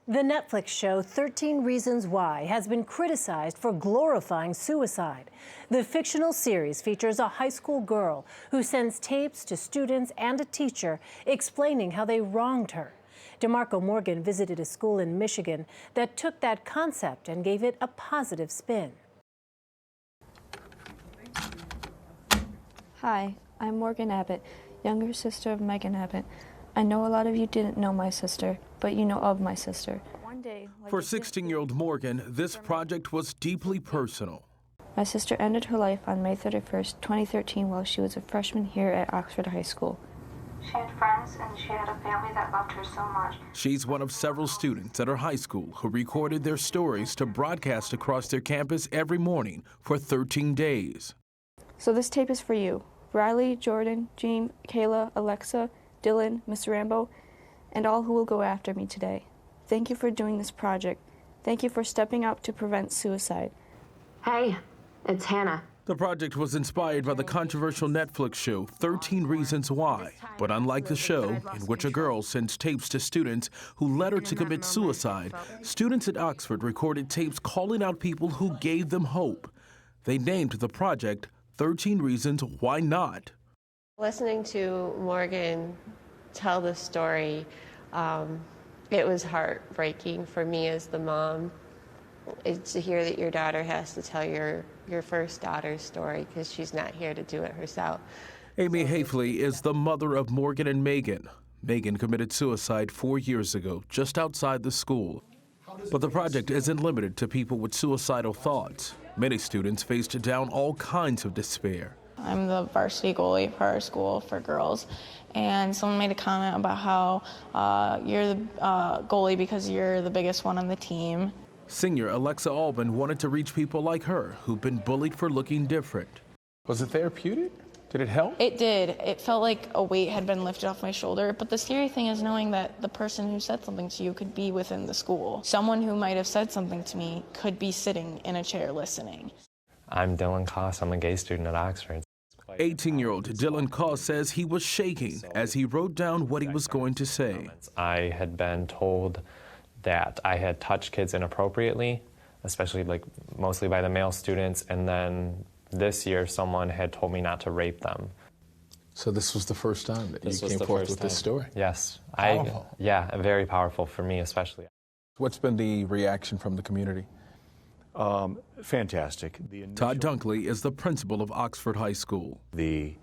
The Netflix show 13 Reasons Why has been criticized for glorifying suicide. The fictional series features a high school girl who sends tapes to students and a teacher explaining how they wronged her. DeMarco Morgan visited a school in Michigan that took that concept and gave it a positive spin. Hi, I'm Morgan Abbott, younger sister of Megan Abbott. I know a lot of you didn't know my sister, but you know of my sister. For 16-year-old Morgan, this project was deeply personal. My sister ended her life on May 31st, 2013 while she was a freshman here at Oxford High School. She had friends and she had a family that loved her so much. She's one of several students at her high school who recorded their stories to broadcast across their campus every morning for 13 days. So this tape is for you. Riley, Jordan, Jean, Kayla, Alexa, Dylan, Miss Rambo, and all who will go after me today. Thank you for doing this project. Thank you for stepping up to prevent suicide. Hey, it's Hannah. The project was inspired by the controversial Netflix show 13 Reasons Why. But unlike the show, in which a girl sends tapes to students who led her to commit suicide, students at Oxford recorded tapes calling out people who gave them hope. They named the project 13 Reasons Why Not. Listening to Morgan tell the story, it was heartbreaking for me as the mom. It's to hear that your daughter has to tell your first daughter's story because she's not here to do it herself. Amy Hafley is the mother of Morgan and Megan. Megan committed suicide 4 years ago, just outside the school. But the project isn't limited to people with suicidal thoughts. Many students faced down all kinds of despair. I'm the varsity goalie for our school for girls, and someone made a comment about how you're the goalie because you're the biggest one on the team. Senior Alexa Albin wanted to reach people like her who've been bullied for looking different. Was it therapeutic? Did it help? It did. It felt like a weight had been lifted off my shoulder, but the scary thing is knowing that the person who said something to you could be within the school. Someone who might have said something to me could be sitting in a chair listening. I'm Dylan Koss. I'm a gay student at Oxford. 18-year-old Dylan Koss says he was shaking as he wrote down what he was going to say. I had been told that I had touched kids inappropriately, especially mostly by the male students, and then this year someone had told me not to rape them. So this was the first time that you came forth with this story? Yes. Powerful. Yeah, very powerful for me especially. What's been the reaction from the community? Fantastic. Todd Dunkley is the principal of Oxford High School. The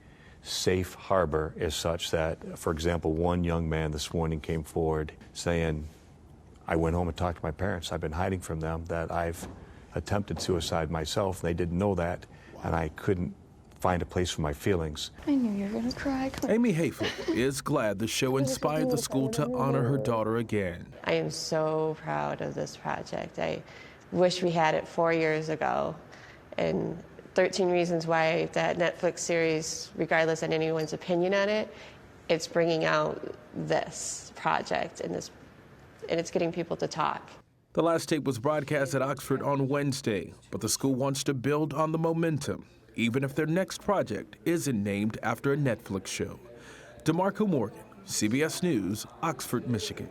safe harbor is such that, for example, one young man this morning came forward saying, I went home and talked to my parents. I've been hiding from them that I've attempted suicide myself. They didn't know that, and I couldn't find a place for my feelings. I knew you were going to cry. Amy Hafley is glad the show inspired the school to honor her daughter again. I am so proud of this project. I wish we had it 4 years ago. And 13 Reasons Why, that Netflix series, regardless of anyone's opinion on it, it's bringing out this project and it's getting people to talk. The last tape was broadcast at Oxford on Wednesday, but the school wants to build on the momentum, even if their next project isn't named after a Netflix show. DeMarco Morgan, CBS News, Oxford, Michigan.